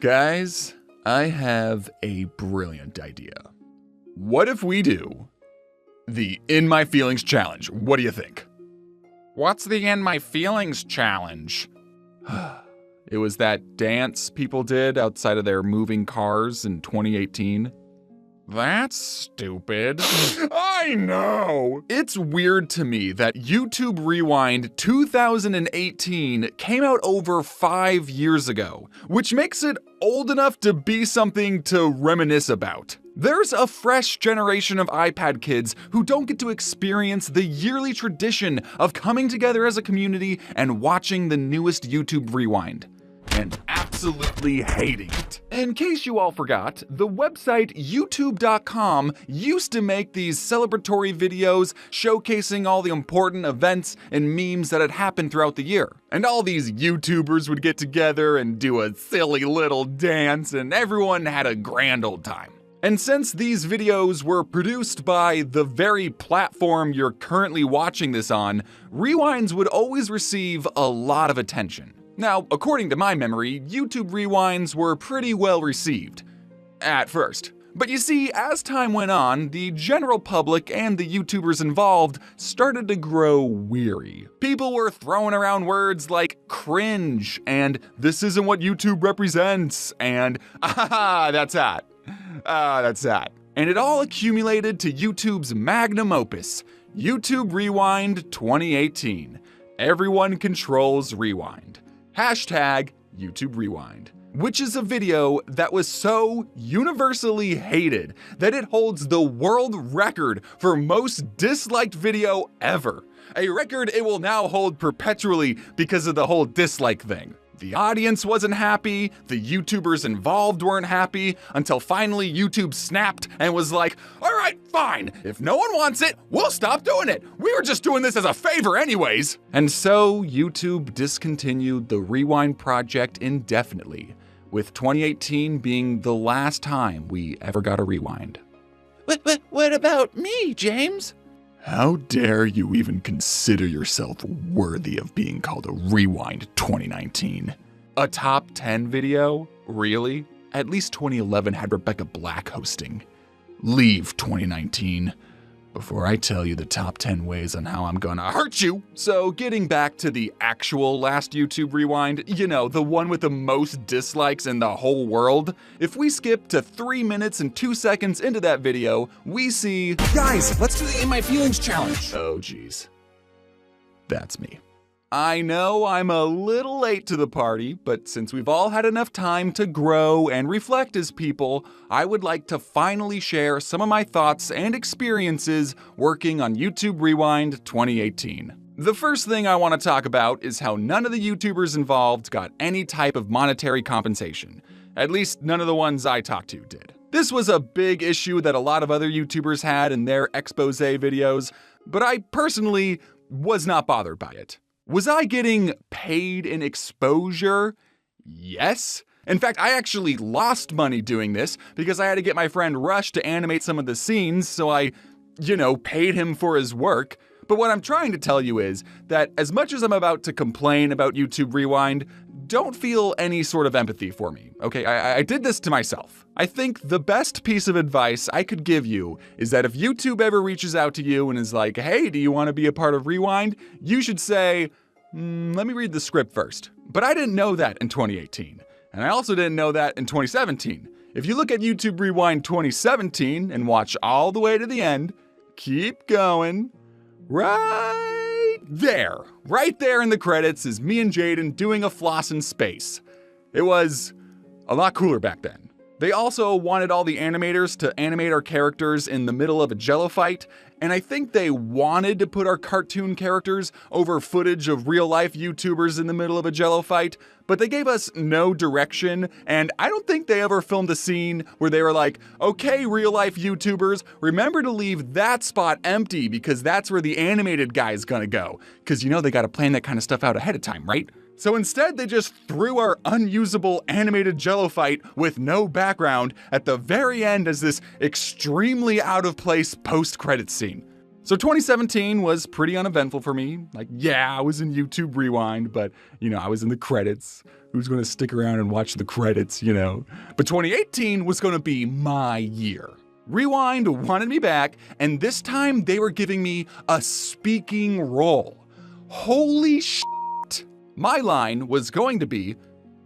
Guys, I have a brilliant idea. What if we do the In My Feelings challenge? What do you think? What's the In My Feelings challenge? It was that dance people did outside of their moving cars in 2018. That's stupid. I know! It's weird to me that YouTube Rewind 2018 came out over 5 years ago, which makes it old enough to be something to reminisce about. There's a fresh generation of iPad kids who don't get to experience the yearly tradition of coming together as a community and watching the newest YouTube Rewind, and absolutely hating it. In case you all forgot, the website youtube.com used to make these celebratory videos showcasing all the important events and memes that had happened throughout the year. And all these YouTubers would get together and do a silly little dance, and everyone had a grand old time. And since these videos were produced by the very platform you're currently watching this on, rewinds would always receive a lot of attention. Now, according to my memory, YouTube rewinds were pretty well received at first. But you see, as time went on, the general public and the YouTubers involved started to grow weary. People were throwing around words like cringe and this isn't what YouTube represents and that's that. That's that. And it all accumulated to YouTube's magnum opus, YouTube Rewind 2018. Everyone controls rewind. Hashtag YouTube Rewind, which is a video that was so universally hated that it holds the world record for most disliked video ever. A record it will now hold perpetually because of the whole dislike thing. The audience wasn't happy, the YouTubers involved weren't happy, until finally YouTube snapped and was like, all right, fine, if no one wants it, we'll stop doing it. We were just doing this as a favor anyways. And so YouTube discontinued the Rewind project indefinitely, with 2018 being the last time we ever got a rewind. What about me, James? How dare you even consider yourself worthy of being called a Rewind 2019? A top 10 video? Really? At least 2011 had Rebecca Black hosting. Leave 2019 before I tell you the top 10 ways on how I'm gonna hurt you. So getting back to the actual last YouTube Rewind, you know, the one with the most dislikes in the whole world, if we skip to 3 minutes and 2 seconds into that video, we see, Guys, let's do the In My Feelings challenge. oh geez, that's me. I know I'm a little late to the party, but since we've all had enough time to grow and reflect as people, I would like to finally share some of my thoughts and experiences working on YouTube Rewind 2018. The first thing I want to talk about is how none of the YouTubers involved got any type of monetary compensation. At least none of the ones I talked to did. This was a big issue that a lot of other YouTubers had in their expose videos, but I personally was not bothered by it. Was I getting paid in exposure? Yes. In fact, I actually lost money doing this because I had to get my friend Rush to animate some of the scenes, so I, paid him for his work. But what I'm trying to tell you is that as much as I'm about to complain about YouTube Rewind, don't feel any sort of empathy for me, okay? I did this to myself. I think the best piece of advice I could give you is that if YouTube ever reaches out to you and is like, hey, do you want to be a part of Rewind? You should say, let me read the script first. But I didn't know that in 2018. And I also didn't know that in 2017. If you look at YouTube Rewind 2017 and watch all the way to the end, keep going, right there in the credits is me and Jaden doing a floss in space. It was a lot cooler back then. They also wanted all the animators to animate our characters in the middle of a jello fight, and I think they wanted to put our cartoon characters over footage of real-life YouTubers in the middle of a jello fight, but they gave us no direction, and I don't think they ever filmed a scene where they were like, okay, real-life YouTubers, remember to leave that spot empty because that's where the animated guy is gonna go. Because they gotta plan that kind of stuff out ahead of time, right? So instead, they just threw our unusable animated jello fight with no background at the very end as this extremely out of place post-credits scene. So 2017 was pretty uneventful for me. Like, yeah, I was in YouTube Rewind, but, I was in the credits. Who's going to stick around and watch the credits, But 2018 was going to be my year. Rewind wanted me back, and this time they were giving me a speaking role. Holy shit! My line was going to be,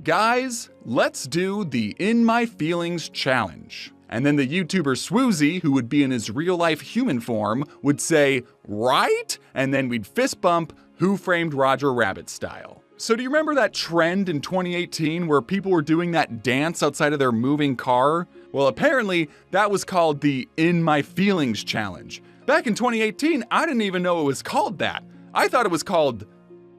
guys, let's do the In My Feelings challenge. And then the YouTuber Swoozy, who would be in his real-life human form, would say, right? And then we'd fist bump Who Framed Roger Rabbit style. So do you remember that trend in 2018 where people were doing that dance outside of their moving car? Well, apparently that was called the In My Feelings challenge. Back in 2018, I didn't even know it was called that. I thought it was called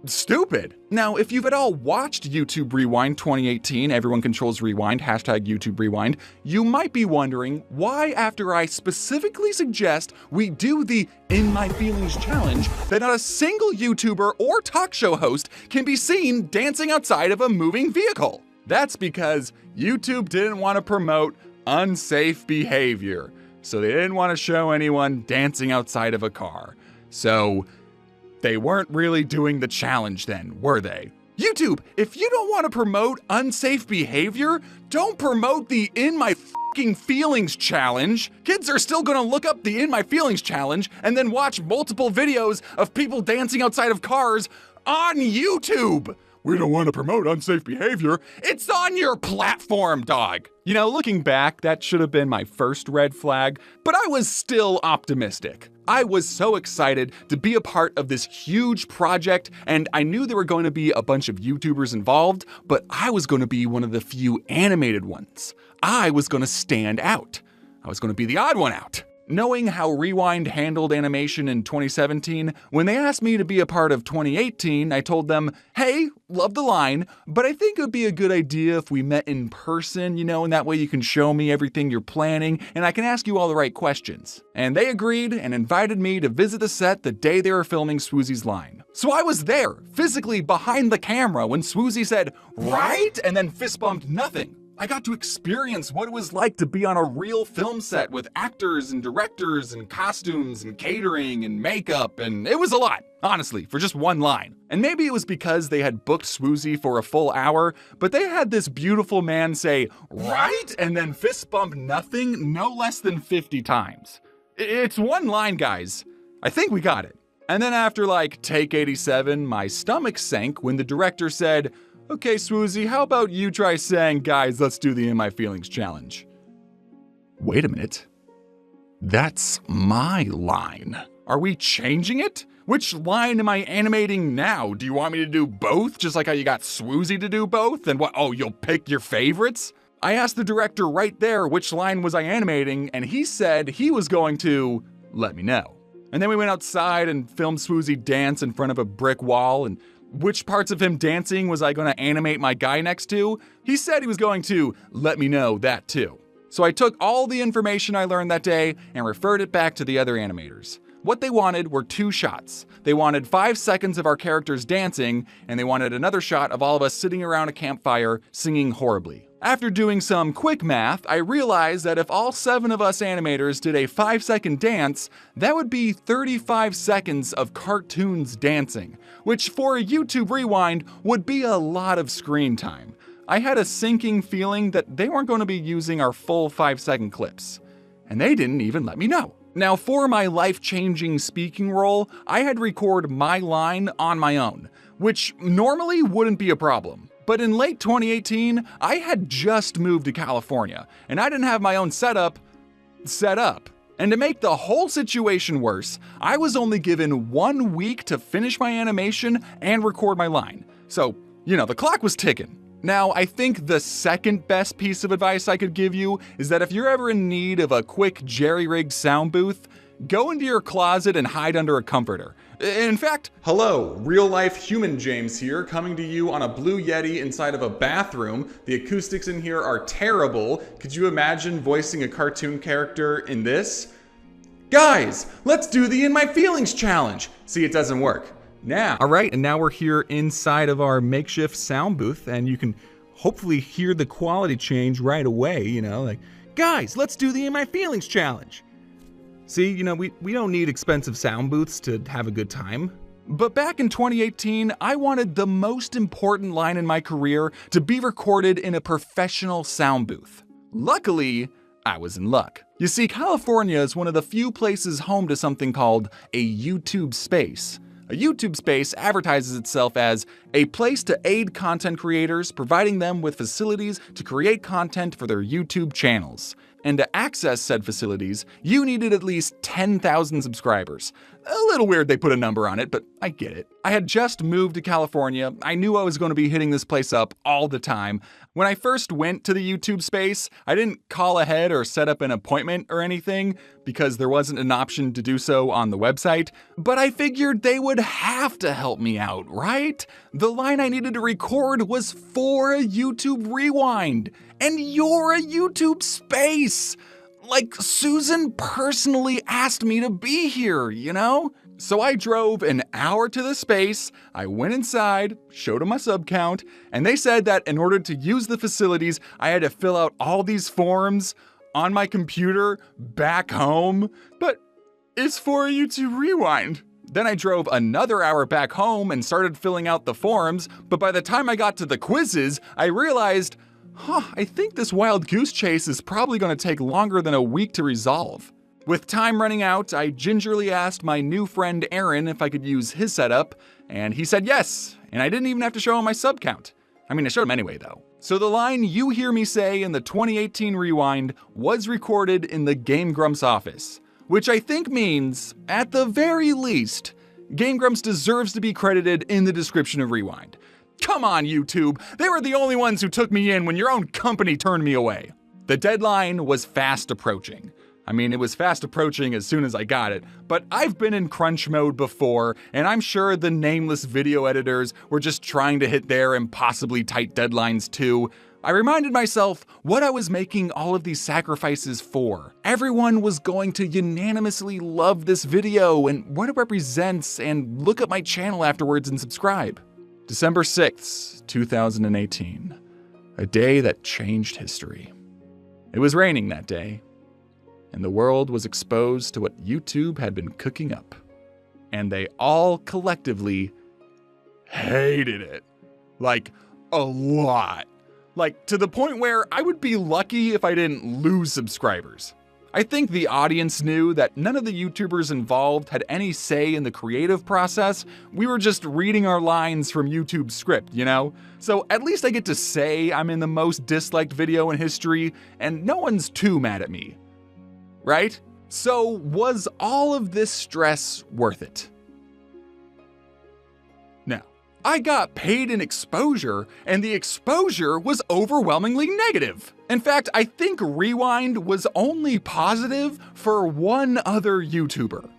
stupid. Now, if you've at all watched YouTube Rewind 2018, Everyone Controls Rewind, hashtag YouTube Rewind, you might be wondering why after I specifically suggest we do the In My Feelings challenge, that not a single YouTuber or talk show host can be seen dancing outside of a moving vehicle. That's because YouTube didn't want to promote unsafe behavior, so they didn't want to show anyone dancing outside of a car. So they weren't really doing the challenge then, were they? YouTube, if you don't want to promote unsafe behavior, don't promote the In My Fucking Feelings challenge. Kids are still gonna look up the In My Feelings challenge and then watch multiple videos of people dancing outside of cars on YouTube. We don't want to promote unsafe behavior. It's on your platform, dog. Looking back, that should have been my first red flag, but I was still optimistic. I was so excited to be a part of this huge project, and I knew there were going to be a bunch of YouTubers involved, but I was going to be one of the few animated ones. I was going to stand out. I was going to be the odd one out. Knowing how Rewind handled animation in 2017, when they asked me to be a part of 2018, I told them, hey, love the line, but I think it would be a good idea if we met in person, and that way you can show me everything you're planning and I can ask you all the right questions. And they agreed and invited me to visit the set the day they were filming Swoozy's line. So I was there, physically behind the camera when Swoozy said, right? And then fist bumped nothing. I got to experience what it was like to be on a real film set with actors and directors and costumes and catering and makeup, and it was a lot, honestly, for just one line. And maybe it was because they had booked Swoozy for a full hour, but they had this beautiful man say, right? And then fist bump nothing no less than 50 times. It's one line, guys. I think we got it. And then after take 87, my stomach sank when the director said, okay, Swoozy, how about you try saying, guys, let's do the In My Feelings challenge. Wait a minute. That's my line. Are we changing it? Which line am I animating now? Do you want me to do both, just like how you got Swoozy to do both? And what, you'll pick your favorites? I asked the director right there which line was I animating, and he said he was going to let me know. And then we went outside and filmed Swoozy dance in front of a brick wall, and which parts of him dancing was I going to animate my guy next to? He said he was going to let me know that too. So I took all the information I learned that day and referred it back to the other animators. What they wanted were 2 shots. They wanted 5 seconds of our characters dancing, and they wanted another shot of all of us sitting around a campfire singing horribly. After doing some quick math, I realized that if all 7 of us animators did a 5-second dance, that would be 35 seconds of cartoons dancing, which for a YouTube Rewind would be a lot of screen time. I had a sinking feeling that they weren't going to be using our full 5-second clips. And they didn't even let me know. Now, for my life-changing speaking role, I had to record my line on my own, which normally wouldn't be a problem. But in late 2018, I had just moved to California, and I didn't have my own setup set up. And to make the whole situation worse, I was only given 1 week to finish my animation and record my line. So, the clock was ticking. Now, I think the second best piece of advice I could give you is that if you're ever in need of a quick jerry-rigged sound booth, go into your closet and hide under a comforter. In fact, hello, real-life human James here, coming to you on a Blue Yeti inside of a bathroom. The acoustics in here are terrible. Could you imagine voicing a cartoon character in this? Guys, let's do the In My Feelings challenge. See, it doesn't work. Now. All right, and now we're here inside of our makeshift sound booth, and you can hopefully hear the quality change right away, guys, let's do the In My Feelings challenge. See, we don't need expensive sound booths to have a good time. But back in 2018, I wanted the most important line in my career to be recorded in a professional sound booth. Luckily, I was in luck. You see, California is one of the few places home to something called a YouTube space. A YouTube space advertises itself as a place to aid content creators, providing them with facilities to create content for their YouTube channels. And to access said facilities, you needed at least 10,000 subscribers. A little weird they put a number on it, but I get it. I had just moved to California. I knew I was going to be hitting this place up all the time. When I first went to the YouTube space, I didn't call ahead or set up an appointment or anything because there wasn't an option to do so on the website, but I figured they would have to help me out, right? The line I needed to record was for a YouTube Rewind, and you're a YouTube space. Like, Susan personally asked me to be here, So I drove an hour to the space, I went inside, showed them my sub count, and they said that in order to use the facilities, I had to fill out all these forms on my computer back home. But it's for a YouTube Rewind. Then I drove another hour back home and started filling out the forms, but by the time I got to the quizzes, I realized, I think this wild goose chase is probably going to take longer than a week to resolve. With time running out, I gingerly asked my new friend Aaron if I could use his setup, and he said yes, and I didn't even have to show him my sub count. I showed him anyway though. So the line you hear me say in the 2018 Rewind was recorded in the Game Grumps office, which I think means, at the very least, Game Grumps deserves to be credited in the description of Rewind. Come on, YouTube, they were the only ones who took me in when your own company turned me away. The deadline was fast approaching. It was fast approaching as soon as I got it, but I've been in crunch mode before, and I'm sure the nameless video editors were just trying to hit their impossibly tight deadlines too. I reminded myself what I was making all of these sacrifices for. Everyone was going to unanimously love this video and what it represents and look at my channel afterwards and subscribe. December 6th, 2018. A day that changed history. It was raining that day, and the world was exposed to what YouTube had been cooking up. And they all collectively hated it. Like, a lot. Like, to the point where I would be lucky if I didn't lose subscribers. I think the audience knew that none of the YouTubers involved had any say in the creative process. We were just reading our lines from YouTube's script, So at least I get to say I'm in the most disliked video in history, and no one's too mad at me. Right? So was all of this stress worth it? No. I got paid in exposure, and the exposure was overwhelmingly negative. In fact, I think Rewind was only positive for one other YouTuber.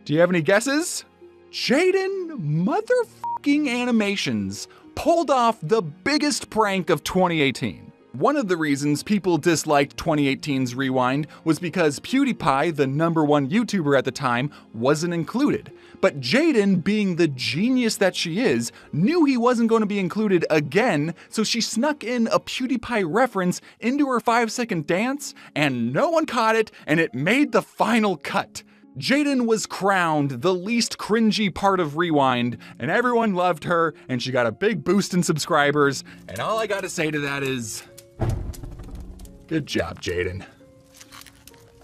Do you have any guesses? Jaden motherfucking Animations pulled off the biggest prank of 2018. One of the reasons people disliked 2018's Rewind was because PewDiePie, the #1 YouTuber at the time, wasn't included. But Jaden, being the genius that she is, knew he wasn't going to be included again, so she snuck in a PewDiePie reference into her 5-second dance, and no one caught it, and it made the final cut. Jaden was crowned the least cringy part of Rewind, and everyone loved her, and she got a big boost in subscribers, and all I gotta say to that is, good job, Jaden.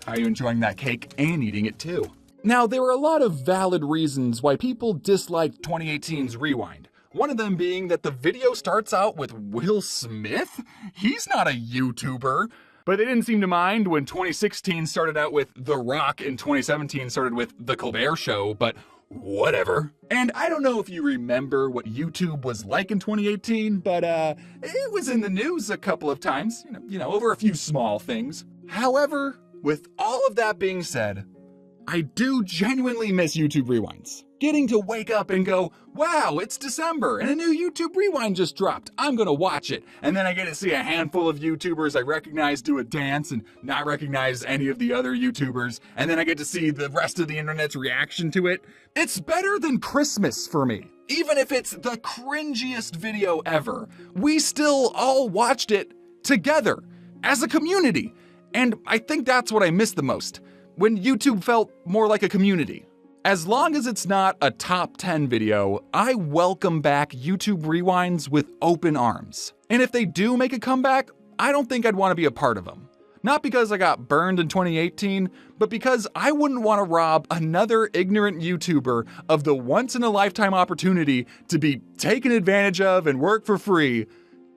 Are you enjoying that cake and eating it too? Now, there were a lot of valid reasons why people disliked 2018's Rewind. One of them being that the video starts out with Will Smith? He's not a YouTuber. But they didn't seem to mind when 2016 started out with The Rock and 2017 started with The Colbert Show, but whatever. And I don't know if you remember what YouTube was like in 2018, but it was in the news a couple of times, over a few small things. However, with all of that being said, I do genuinely miss YouTube Rewinds. Getting to wake up and go, wow, it's December and a new YouTube Rewind just dropped. I'm gonna watch it. And then I get to see a handful of YouTubers I recognize do a dance and not recognize any of the other YouTubers. And then I get to see the rest of the internet's reaction to it. It's better than Christmas for me. Even if it's the cringiest video ever, we still all watched it together as a community. And I think that's what I miss the most. when YouTube felt more like a community. As long as it's not a top 10 video, I welcome back YouTube Rewinds with open arms. And if they do make a comeback, I don't think I'd want to be a part of them. Not because I got burned in 2018, but because I wouldn't want to rob another ignorant YouTuber of the once-in-a-lifetime opportunity to be taken advantage of and work for free,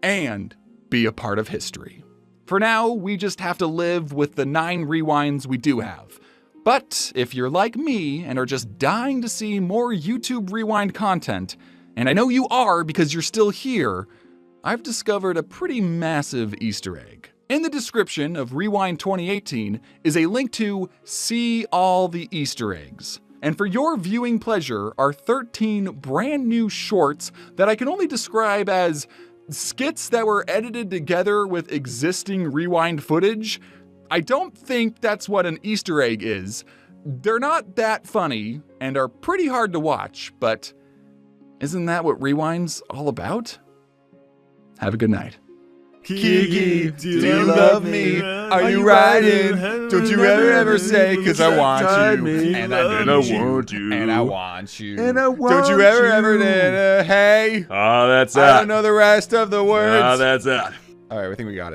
and be a part of history. For now, we just have to live with the 9 rewinds we do have. But if you're like me and are just dying to see more YouTube Rewind content, and I know you are because you're still here, I've discovered a pretty massive Easter egg. In the description of Rewind 2018 is a link to See All the Easter Eggs. And for your viewing pleasure are 13 brand new shorts that I can only describe as skits that were edited together with existing Rewind footage. I don't think that's what an Easter egg is. They're not that funny and are pretty hard to watch, but isn't that what Rewind's all about? Have a good night. Kiki, do you love me? Are you riding? Don't you ever say, 'cause I want you. And I want you. And I want you. And I want Don't you ever hey? Oh, that's I don't know the rest of the words. Oh, that's it. All right, I think we got it.